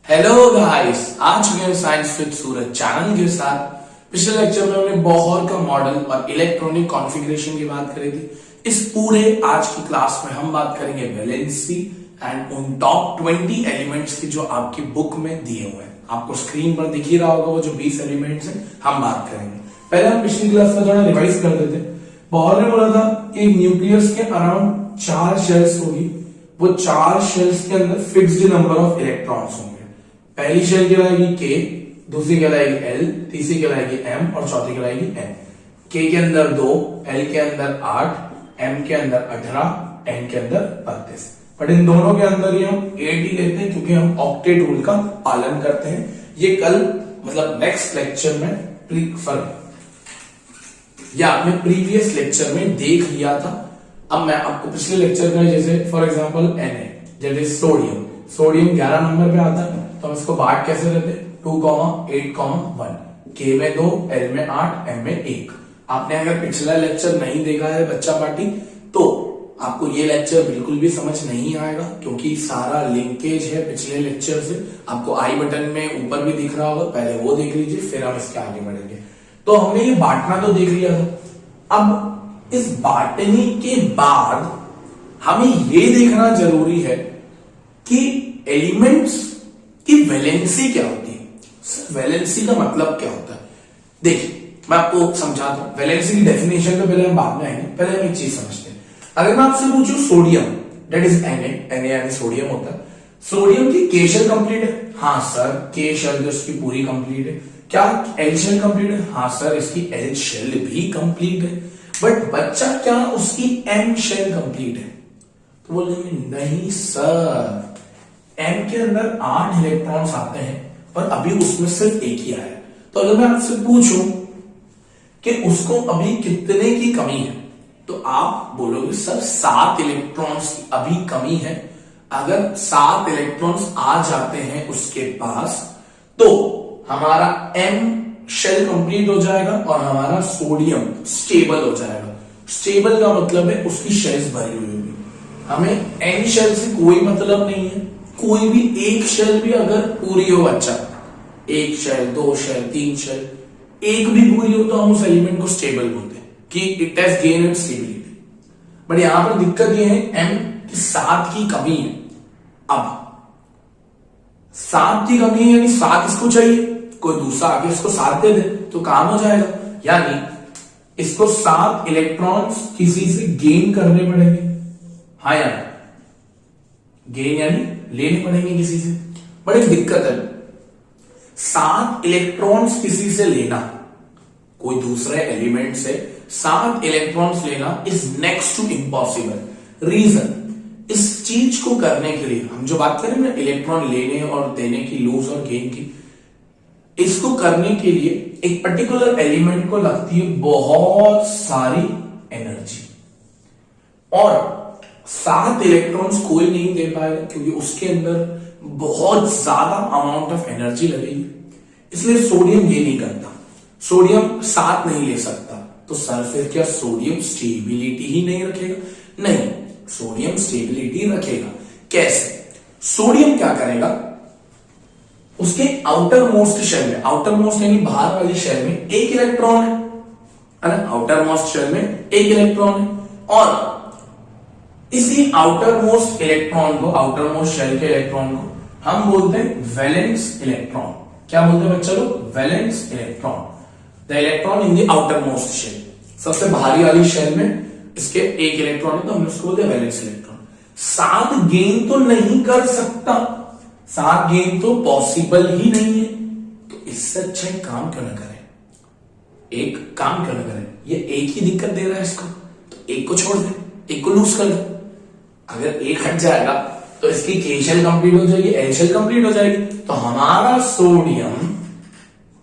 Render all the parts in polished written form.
Hello guys, आ चुके हैं science with Suraj channel के साथ। पिछले लेक्चर में हमने बोहर का मॉडल और इलेक्ट्रॉनिक कॉन्फ़िगरेशन की बात करी थी। इस पूरे आज की क्लास में हम बात करेंगे वैलेंसी एंड उन टॉप 20 एलिमेंट्स की जो आपकी बुक में दिए हुए हैं। आपको स्क्रीन पर दिख ही रहा होगा वो जो 20 एलिमेंट्स हैं, हम बात करेंगे। पहले हम पिछली क्लास में थोड़ा रिवाइज कर देते। बोहर ने बोला था कि न्यूक्लियस के अराउंड 4 शेल्स होगी। वो 4 शेल्स के अंदर फिक्स्ड नंबर ऑफ इलेक्ट्रॉन्स होंगे। पहली शेल कहलाएगी के, दूसरी कहलाएगी एल, तीसरी कहलाएगी एम और चौथी कहलाएगी एन। के अंदर 2, एल के अंदर 8, एम के अंदर 18, एन के अंदर 32। बट इन दोनों के अंदर ही हम 8 ही लेते हैं क्योंकि हम ऑक्टेट रूल का पालन करते हैं। ये कल मतलब नेक्स्ट लेक्चर में या आपने प्रीवियस लेक्चर में देख लिया था। अब मैं आपको पिछले लेक्चर का जैसे फॉर एग्जांपल Na जैसे सोडियम 11 नंबर पे आता है तो हम इसको बांट कैसे लेते हैं 2, 8, 1। के में 2, एल में 8, एम में 1। आपने अगर पिछला लेक्चर नहीं देखा है बच्चा पार्टी तो आपको ये लेक्चर बिल्कुल भी समझ नहीं आएगा क्योंकि सारा लिंकेज है पिछले लेक्चर से। आपको आई बटन में ऊपर भी दिख रहा होगा, पहले वो देख लीजिए फिर हम इसके आगे बढ़ेंगे। तो हमने ये बांटना तो देख लिया था। अब इस बांटने के बाद हमें ये देखना जरूरी है कि एलिमेंट्स की वैलेंसी क्या होती है। सर वैलेंसी का मतलब क्या होता है? देखिए मैं आपको समझाता हूं। वैलेंसी की डेफिनेशन तो पहले हम बाद में आएंगे, पहले हम एक चीज समझते हैं। अगर मैं आपसे पूछूं सोडियम दैट इज Na यानी सोडियम होता है, सोडियम की के शेल कंप्लीट है? हाँ सर, के शेल तो इसकी पूरी कंप्लीट है। क्या एल शेल कंप्लीट है? हाँ सर, इसकी एल शेल भी कंप्लीट है। बट बच्चा क्या उसकी एम शेल कंप्लीट है? तो बोलेंगे नहीं सर, एम के अंदर 8 इलेक्ट्रॉन्स आते हैं और अभी उसमें सिर्फ एक ही आया। तो अगर मैं आपसे पूछूं कि उसको अभी कितने की कमी है तो आप बोलोगे सर 7 इलेक्ट्रॉन्स की अभी कमी है। अगर 7 इलेक्ट्रॉन्स आ जाते हैं उसके पास तो हमारा एम शेल कंप्लीट हो जाएगा और हमारा सोडियम स्टेबल हो जाएगा। स्टेबल का मतलब है उसकी शेल्स भरी हुई होगी। हमें एन शेल से कोई मतलब नहीं है। कोई भी एक शेल भी अगर पूरी हो बच्चा, 1 शेल 2 शेल 3 शेल एक भी पूरी हो तो हम उस एलिमेंट को स्टेबल बोलते हैं कि it has gain it's stability. But यहां पर दिक्कत यह है एम की 7 की कमी है। अब 7 की कमी है यानी 7 इसको चाहिए, कोई दूसरा आके इसको 7 दे दे तो काम हो जाएगा। यानी इसको 7 इलेक्ट्रॉन्स किसी से गेन करने पड़ेंगे। हाँ यार, गेन यानी लेने पड़ेंगे किसी से। बड़ी दिक्कत है, 7 इलेक्ट्रॉन्स किसी से लेना, कोई दूसरे एलिमेंट से 7 इलेक्ट्रॉन्स लेना is next to impossible. Reason, इस चीज को करने के लिए हम जो बात करें ना इलेक्ट्रॉन लेने और देने की, लूज और गेन की, इसको करने के लिए एक पर्टिकुलर एलिमेंट को लगती है बहुत सारी एनर्जी और 7 इलेक्ट्रॉन्स कोई नहीं दे पाएगा क्योंकि उसके अंदर बहुत ज्यादा अमाउंट ऑफ एनर्जी लगेगी। इसलिए सोडियम ये नहीं करता, सोडियम 7 नहीं ले सकता। तो सर फिर क्या सोडियम स्टेबिलिटी ही नहीं रखेगा? नहीं, सोडियम स्टेबिलिटी रखेगा। कैसे? सोडियम क्या करेगा, उसके आउटर मोस्ट शेल में, आउटर मोस्ट यानी बाहर वाली शेल में 1 इलेक्ट्रॉन है ना, आउटर मोस्ट शेल में 1 इलेक्ट्रॉन है और इसी आउटर मोस्ट इलेक्ट्रॉन को, आउटर मोस्ट शेल के इलेक्ट्रॉन को हम बोलते हैं वैलेंस इलेक्ट्रॉन। क्या बोलते हैं बच्चा लोग? Valence electron. The electron in the outermost shell, सबसे बाहरी वाली शेल में इसके 1 इलेक्ट्रॉन है तो हम उसको बोलते हैं वैलेंस इलेक्ट्रॉन। 7 गेन तो नहीं कर सकता, 7 गेन तो पॉसिबल ही नहीं है। तो इससे अच्छा एक काम क्यों ना करें, एक काम क्यों ना करें, ये एक ही दिक्कत दे रहा है इसको तो एक को छोड़ दे, एक को लूज कर दे। अगर एक हट जाएगा तो इसकी के शेल कंप्लीट हो जाएगी, एल शेल कंप्लीट हो जाएगी। तो हमारा सोडियम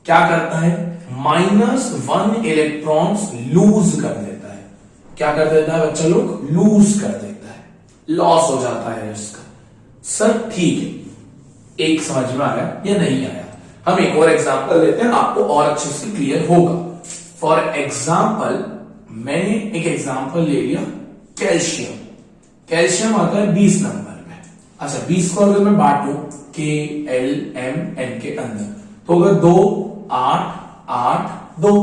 क्या करता है, -1 इलेक्ट्रॉन्स लूज कर देता है। क्या कर देता है बच्चा लोग? लूज कर देता है, लॉस हो जाता है इसका। सर ठीक है, एक समझ में आया या नहीं आया? हम एक और एग्जांपल लेते हैं, आपको और अच्छे से क्लियर होगा। फॉर एग्जांपल मैंने एक एग्जांपल ले लिया कैल्शियम। कैल्शियम आता है 20 नंबर में। अच्छा 20 को अगर मैं बांटू के एल एम एन के अंदर। तो अगर 2 8 8 2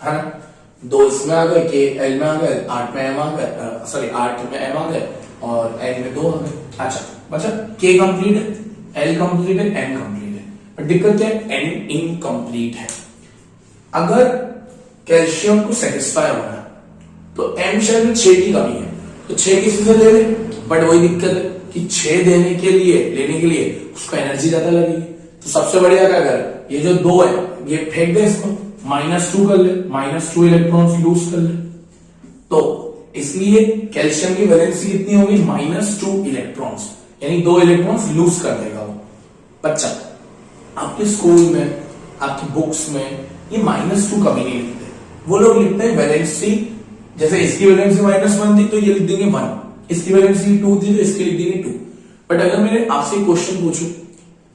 है ना, 2 इसमें आ गए, के एल में आ गए, 8 में एम आ गए, सॉरी 8 में एम आ गए और एल में 2 आ गए। अच्छा बच्चा के कंप्लीट है, एल कंप्लीट है, एम कंप्लीट है, बट दिक्कत क्या है, एन इनकम्प्लीट है। अगर कैल्शियम को सेटिस्फाई होना है तो एम शेल में 6 की कमी है, तो 6 किसी से ले ले, बट वही दिक्कत है कि 6 लेने के लिए उसको एनर्जी ज्यादा लगेगी। तो सबसे बढ़िया क्या कर, ये जो 2 है ये फेंक दे, इसको -2 कर ले, -2 इलेक्ट्रॉन्स लूज कर ले। तो इसलिए कैल्शियम की वैलेंसी कितनी होगी, -2 इलेक्ट्रॉन्स, यानी 2 इलेक्ट्रॉन्स लूज कर देगा वो। बच्चा आपके स्कूल में, आपकी बुक्स में ये -2 कभी नहीं लिखते, वो लोग लिखते हैं वैलेंसी, जैसे इसकी वैलेंसी -1 थी तो ये लिख देंगे 1, इसकी वैलेंसी 2 थी तो इसकी लिख देंगे 2। बट अगर मैं आपसे क्वेश्चन पूछूं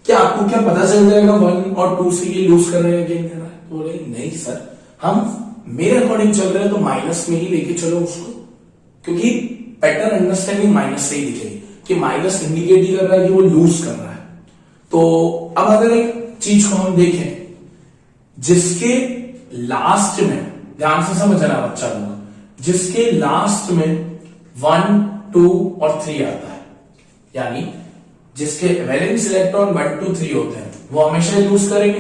क्या आपको क्या पता चल जाएगा 1 और 2 से ये लूज कर रहे हैं, गेन कर रहा है, तो बोले नहीं सर, हम मेरे अकॉर्डिंग चल रहे हैं तो माइनस में ही लेके चलो उसको, क्योंकि बेटर अंडरस्टैंडिंग माइनस से ही दिखेगी कि माइनस इंडिकेट ही कर रहा है कि वो लूज कर रहा है। तो अब अगर एक चीज को हम देखें जिसके लास्ट में, ध्यान से समझना बच्चा लोग, जिसके लास्ट में 1 2 और 3 आता है, यानी जिसके वैलेंस इलेक्ट्रॉन 1 2 3 होते हैं, वो हमेशा लूज करेंगे।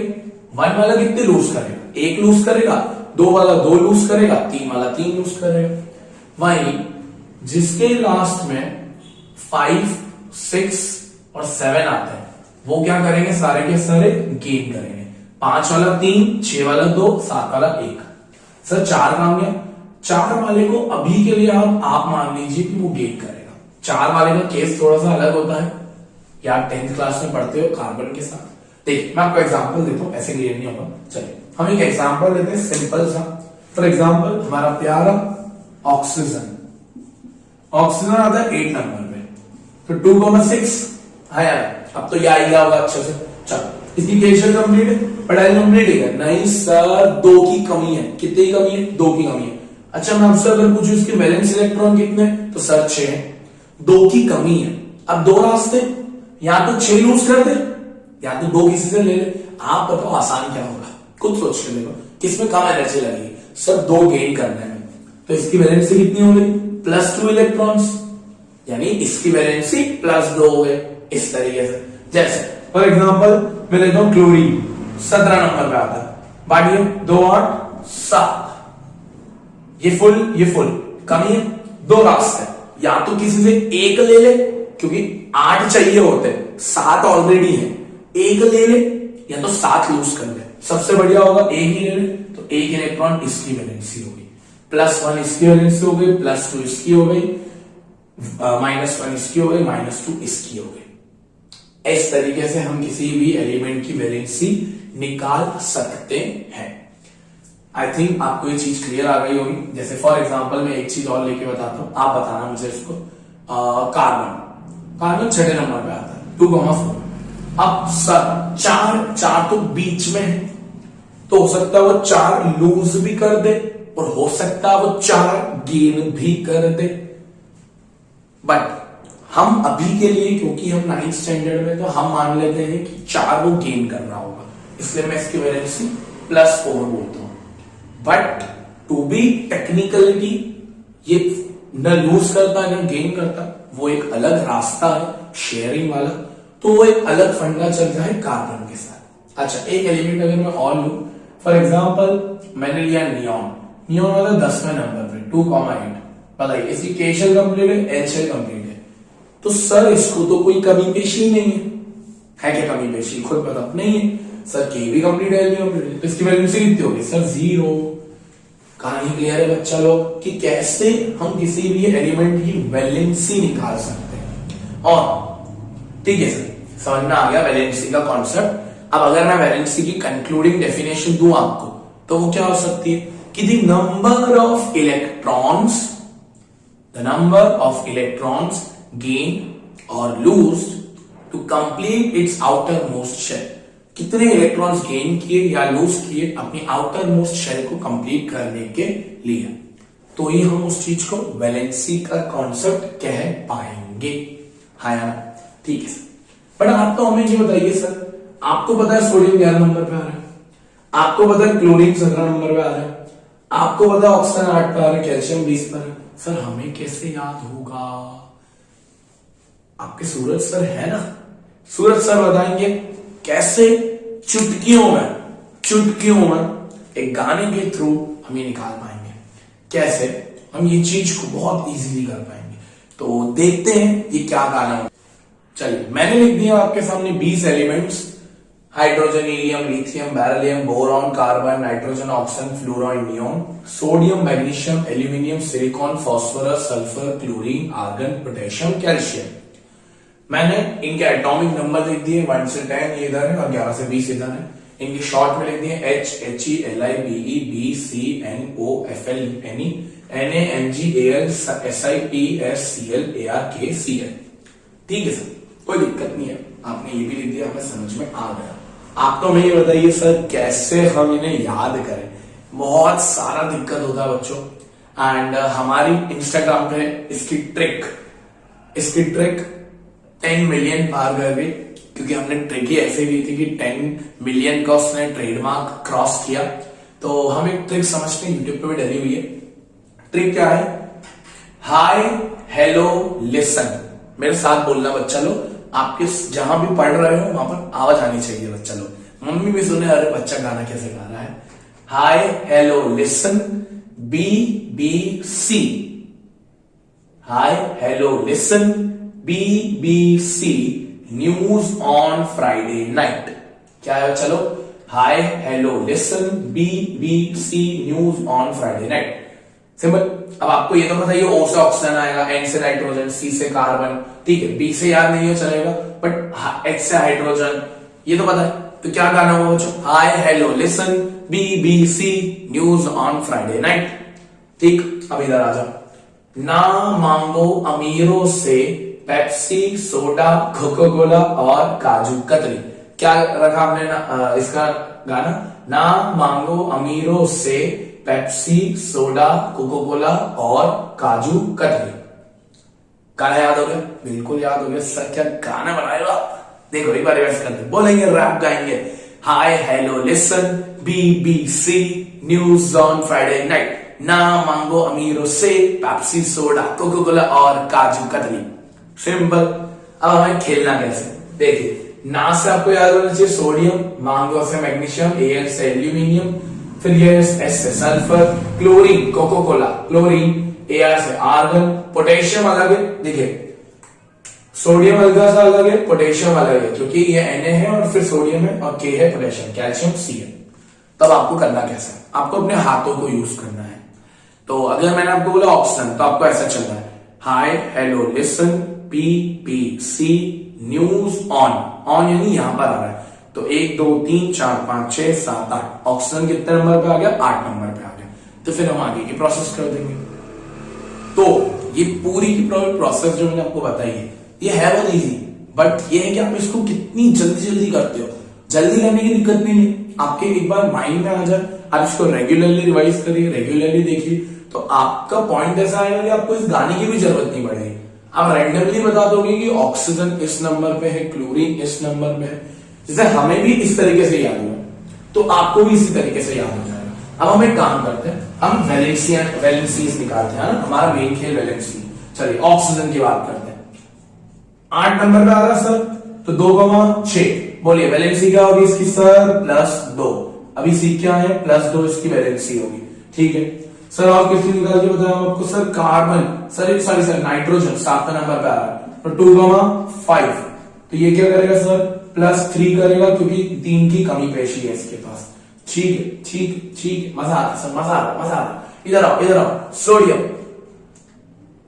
1 वाला कितने लूज करेगा, 1 लूज करेगा, 2 वाला 2 लूज करेगा, 3 वाला 3 लूज करेगा। वहीं जिसके लास्ट में 5 6 और 7 आते हैं, वो क्या करेंगे, सारे के सारे गेन करेंगे। 5 वाला 3, 6 वाला 2, 7 वाला 1। सर 4 काम गया, 4 वाले को अभी के लिए आप मान लीजिए कि वो गेन करेगा। 4 वाले का केस थोड़ा सा अलग होता है, या 10th क्लास में पढ़ते हो कार्बन के साथ। देखिए मैं आपको एग्जांपल देता हूं, ऐसे क्लियर नहीं होगा। चलिए हम एक एग्जांपल लेते हैं सिंपल सा। फॉर एग्जांपल हमारा प्यारा ऑक्सीजन, ऑक्सीजन आता है 8 नंबर में, तो 2,6 है यार, अब तो यह आएगा होगा अच्छे से। चलो इसकी केशल कंप्लीट है, पढ़ाई कंप्लीट है, नहीं सर 2 की कमी है। कितनी कमी है, 2 की कमी है। अच्छा मैं आपसे अगर पूछूं इसके वैलेंस इलेक्ट्रॉन कितने, तो सर 6 है, 2 की कमी है। अब 2 रास्ते, या तो 6 लूज कर दे या तो 2 किसी से ले ले। आप बताओ आसान क्या होगा, खुद सोच के देखो किसमें कम एनर्जी लगेगी। सर 2 गेन करने में, तो इसकी वैलेंसी कितनी हो गई, +2 इलेक्ट्रॉन्स, यानी इसकी वैलेंसी +2 हो गए। इस तरीके से, जैसे फॉर एग्जांपल मैं लेता हूं क्लोरीन, 17 नंबर पे आता है, बांटिए 2 8 7, ये फुल कमी है। 2 रास्ते, या तो किसी से 1 ले ले, क्योंकि 8 चाहिए होते, 7 ऑलरेडी है, 1 ले ले, या तो 7 लूज कर ले। सबसे बढ़िया होगा 1 ही ले ले, तो 1 इलेक्ट्रॉन इसकी वैलेंसी होगी, +1 इसकी वैलेंसी हो गई, +2 इसकी हो गई, -1 इसकी हो गई, -2 इसकी हो गई। इस तरीके से हम किसी भी एलिमेंट की वैलेंसी निकाल सकते हैं। आई थिंक आपको ये चीज क्लियर आ गई होगी। जैसे फॉर एग्जांपल मैं एक चीज और लेके बताता हूं, आप बताना मुझे इसको। कार्बन 6 नंबर पे आता है, 2,4। अब सर 4 तो बीच में है, तो हो सकता है वो 4 लूज भी कर दे और हो सकता है वो 4 गेन भी कर दे। बट हम अभी के लिए, क्योंकि हम 9th स्टैंडर्ड में, तो हम मान लेते हैं कि 4 वो गेन कर रहा होगा, इसलिए मैं इसकी वैलेंसी +4 बोलता हूं। बट टू बी टेक्निकलिटी ये न लूज करता है न गेन करता, वो एक अलग रास्ता है शेयरिंग वाला, तो वो एक अलग फंडा चल रहा है कार्बन के साथ। अच्छा एक एलिमेंट अगर मैं और लू, फॉर एग्जांपल मैंने लिया नियॉन वाला 10वें नंबर पे 2,8, बताइए इसकी के शेल कंप्लीट है, एल शेल कंप्लीट है, तो सर इसको तो कोई कमी पेशी नहीं है क्या, कमी पेशी खुद बताओ, नहीं है सर, के भी कंप्लीट है, एल भी कंप्लीट है, तो इसकी वैल्यू कितनी होगी सर 0। कहानी क्लियर है बच्चा लोग कि कैसे हम किसी भी एलिमेंट की वैलेंसी निकाल सकते हैं। और ठीक है सर, समझ में आ गया वैलेंसी का कॉन्सेप्ट। अब अगर मैं वैलेंसी की कंक्लूडिंग डेफिनेशन दूं आपको, तो वो क्या हो सकती है कि the number of electrons gained or loosed to complete its outermost shell, कितने इलेक्ट्रॉन्स गेन किए या लूज किए अपनी आउटर मोस्ट शेल को कंप्लीट करने के लिए, तो ही हम उस चीज को वैलेंसी का कॉन्सेप्ट कह पाएंगे। हाँ यार ठीक है। बट आप तो हमें ये बताइए सर, आपको पता है सोडियम 11 नंबर पे आ रहा है, आपको पता है क्लोरीन 17 नंबर पे आ रहा है, आपको पता है ऑक्सीजन 8 पे आ रहा है, कैल्शियम 20 पर है, सर हमें कैसे याद होगा? आपके सूरज सर है ना, सूरज सर बताएंगे कैसे। चुटकियों में एक गाने के थ्रू हम ये निकाल पाएंगे, कैसे हम ये चीज को बहुत इजीली कर पाएंगे। तो देखते हैं ये क्या गाना है। चलिए, मैंने लिख दिया आपके सामने 20 elements, hydrogen, helium, lithium, beryllium, boron, carbon, nitrogen, oxygen, fluoride, neon, sodium, magnesium, aluminium, silicon, phosphorus, sulphur, chlorine, argon, potassium, calcium. मैंने इनके एटॉमिक नंबर लिख दिए 1 से 10 ये इधर है और 11 से 20 इधर है। इनके शॉर्ट में लिख दिए H, He, Li, Be, B, C, N, O, F, L, Ne, Na, Mg, Al, Si, P, S, Cl, Ar, K, Cl। ठीक है सर, कोई दिक्कत नहीं है, आपने ये भी लिख दिया, हमें समझ में आ गया। आप तो हमें ये बताइए सर कैसे हम इन्हें याद करें? बहुत सारा दिक्कत होता है बच्चों, एंड हमारी इंस्टाग्राम पे इसकी ट्रिक 10 मिलियन पार कर गई, क्योंकि हमने ट्रिक ही ऐसे दी थी कि 10 मिलियन का उसने ट्रेडमार्क क्रॉस किया। तो हम एक ट्रिक समझते हैं, यूट्यूब पे भी डली हुई है। ट्रिक क्या है? हाय हेलो लिसन, मेरे साथ बोलना बच्चा लोग, आपके जहां भी पढ़ रहे हो वहां पर आवाज आनी चाहिए बच्चा लोग। मम्मी भी सुने अरे बच्चा गाना कैसे गा रहा है। Hi hello listen B B C, hi hello listen BBC news on Friday night. क्या है चलो, hi hello listen BBC news on Friday night. Simple. अब आपको ये तो पता है, O से ऑक्सीजन आएगा, N से नाइट्रोजन, C से कार्बन, ठीक है, B से याद नहीं है चलेगा, बट H से हाइड्रोजन, ये तो पता है। तो क्या गाना होगा बच्चों? हाय hello listen BBC news on Friday night. ठीक, अब इधर आ जाओ। ना मांगो अमीरों से पेप्सी, सोडा, कोका कोला और काजू कतली। क्या रखा हमने ना, इसका गाना? ना मांगो अमीरों से पेप्सी, सोडा, कोका कोला और काजू कतली। गाना याद हो गया? बिल्कुल याद हो गया सर, क्या गाना बनाएगा। देखो एक बार वैसे करते, बोलेंगे, रैप गाएंगे। हाय hello listen BBC news on Friday night, ना मांगो अमीरों से पेप्सी, सोडा, कोका कोला और काजू कतली। सिंपल। अब हमें खेलना कैसे, देखिए, ना से आपको याद होना चाहिए सोडियम, मांगो से मैग्नीशियम, Al से एल्यूमिनियम, फिर ये S से sulphur, chlorine Coca Cola, chlorine, Ar से आर्गन, पोटेशियम अलग है, देखिए सोडियम हल्का सा अलग है, पोटेशियम अलग है, क्योंकि ये Na है और फिर सोडियम है और K है पोटेशियम, कैल्शियम C है। तब आपको करना कैसा? आपको अपने हाथों को यूज करना है। तो अगर मैंने आपको बोला ऑप्शन, तो आपको ऐसा चलना है, hi hello listen BBC news on यानी यहां पर आ रहा है, तो 1 2 3 4 5 6 7 8, ऑक्सीजन कितने नंबर पे आ गया? 8 नंबर पे आ गया। तो फिर हम आगे की प्रोसेस कर देंगे। तो ये पूरी की पूरी प्रोसेस जो मैंने आपको बताई है, ये है बहुत इजी, बट ये है कि आप इसको कितनी जल्दी करते हो। जल्दी करने की दिक्कत नहीं है, आपके एक बार माइंड में आ जाए, आप इसको रेगुलरली रिवाइज करिए, रेगुलरली देखिए, तो आपका पॉइंट ऐसा आएगा कि आपको इस गाने की भी जरूरत नहीं पड़ेगी। आप रैंडमली बता दोगे कि ऑक्सीजन इस नंबर पे है, क्लोरीन इस नंबर पे है। जैसे हमें भी इस तरीके से याद हुआ, तो आपको भी इसी तरीके से याद हो जाएगा। अब हम एक काम करते हैं, हम वैलेंसीज निकालते हैं, हमारा मेन खेल वैलेंसी। चलिए ऑक्सीजन की बात करते हैं। 8 नंबर पे आ रहा सर, तो 2,6, बोलिए वैलेंसी क्या होगी इसकी सर? +2। अभी सी क्या है? +2 इसकी वैलेंसी होगी, ठीक है सर। और किसकी निकाल के बताया आपको sir? Carbon, sir nitrogen 7 number पे आ रहा है, तो 2,5, तो ये क्या करेगा सर? +3 करेगा, क्योंकि 3 की कमी पेशी है इसके पास। ठीक, मजा आ रहा सर, मजा आ रहा। इधर आओ। सोडियम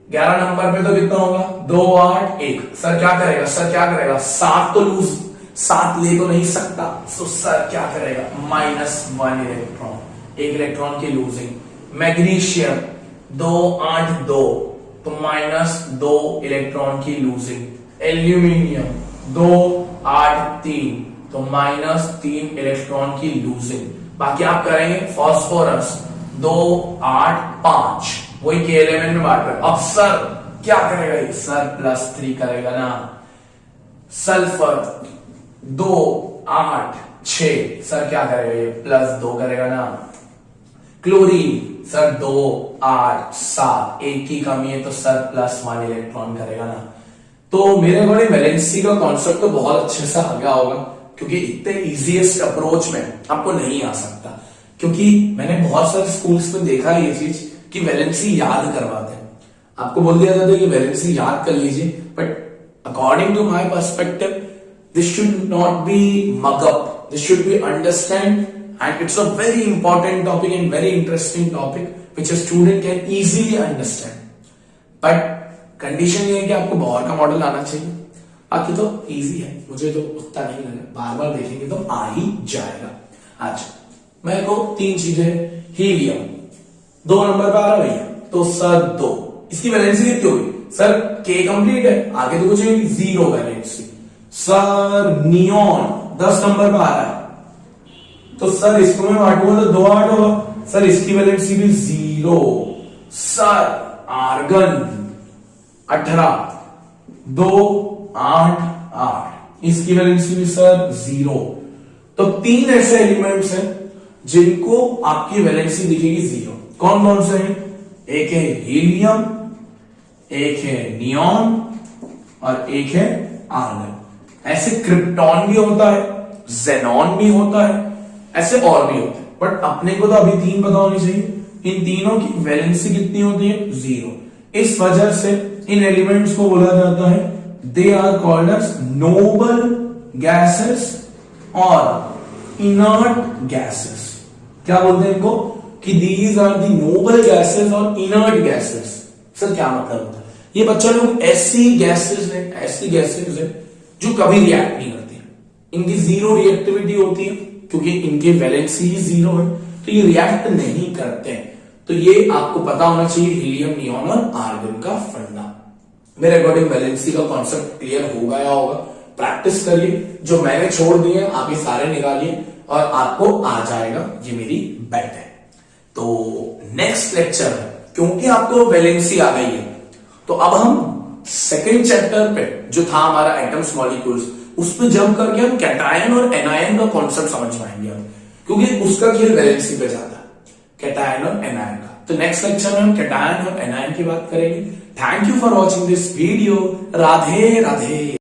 11 नंबर पे तो कितना होगा? 2 8 1। सर क्या करेगा? 7 तो लूज, 7 ले तो नहीं सकता, तो सर क्या करेगा? -1 इलेक्ट्रॉन, 1 इलेक्ट्रॉन की लूजिंग। मैग्नीशियम 2 8 2, तो -2 इलेक्ट्रॉन की लूजिंग। एल्यूमिनियम 2 8 3, तो -3 इलेक्ट्रॉन की लूजिंग। बाकी आप करेंगे फास्फोरस 2 8 5, वही के एलिमेंट में बांट रहे। अब सर क्या करेगा ये? सर +3 करेगा ना। सल्फर 2 8 6, सर क्या करेगा ये +2 करेगा ना। क्लोरीन सर 2 8 7, एक की कमी है तो सर +1 इलेक्ट्रॉन करेगा ना। तो मेरे अकॉर्डिंग वैलेंसी का कॉन्सेप्ट तो बहुत अच्छे से आ गया होगा, क्योंकि इतने इजीएस्ट अप्रोच में आपको नहीं आ सकता, क्योंकि मैंने बहुत सारे स्कूल्स में देखा है ये चीज कि वैलेंसी याद करवाते हैं। आपको बोल दिया जाता है कि वैलेंसी याद कर लीजिए, but according to my perspective this should not be mug up, this should be understand, and it's a very important topic and very interesting topic which a student can easily understand. But condition ये है कि आपको Bohr का model आना चाहिए, बाकी तो easy है, मुझे तो उतना नहीं लगा, बार बार देखेंगे तो आ ही जाएगा। अच्छा, मेरे को 3 चीजें, हीलियम 2 नंबर पे आ रहा है भैया, तो सर 2, इसकी वैलेंसी कितनी होगी सर, के कंप्लीट है, आगे तो कुछ नहीं, 0 वैलेंसी। सर नियॉन 10 नंबर पे आ रहा है, तो सर इसको मैं बांटूंगा तो 2 8 होगा, सर इसकी वैलेंसी भी 0। सर आर्गन 18 2 8 8, इसकी वैलेंसी भी सर 0। तो 3 ऐसे एलिमेंट्स हैं जिनको आपकी वैलेंसी दिखेगी 0। कौन कौन से हैं? एक है हीलियम, एक है नियॉन और एक है आर्गन। ऐसे क्रिप्टॉन भी होता है, जेनॉन भी होता है, ऐसे और भी होते हैं, बट अपने को तो अभी 3 पता होनी चाहिए। इन तीनों की वैलेंसी कितनी होती है? 0। इस वजह से इन एलिमेंट्स को बोला जाता है they are called as noble gases और इनर्ट गैसेस। क्या बोलते हैं इनको? कि these are the noble gases और इनर्ट गैसेस। सर क्या मतलब होता है? ये बच्चा लोग ऐसी गैसेस है जो कभी रिएक्ट नहीं करती, इनकी 0 रिएक्टिविटी होती है, क्योंकि इनकी वैलेंसी ही 0 है, तो ये रिएक्ट नहीं करते हैं। तो ये आपको पता होना चाहिए हीलियम, नियॉन और आर्गन का फंडा। मेरे अकॉर्डिंग वैलेंसी का कॉन्सेप्ट क्लियर हो गया होगा। प्रैक्टिस करिए, जो मैंने छोड़ दिए आप ये सारे निकालिए और आपको आ जाएगा, ये मेरी बेट है। तो नेक्स्ट लेक्चर है, क्योंकि आपको वैलेंसी आ गई है, तो अब हम सेकेंड चैप्टर पे जो था हमारा एटम्स मॉलिक्यूल्स, उसमें जंप करके हम कैटायन और एनायन का कॉन्सेप्ट समझ पाएंगे हम, क्योंकि उसका खेल वैलेंसी पे जाता है, कैटायन और एनायन का। तो नेक्स्ट लेक्चर में हम कैटायन और एनायन की बात करेंगे। Thank you for watching this video. Radhe Radhe.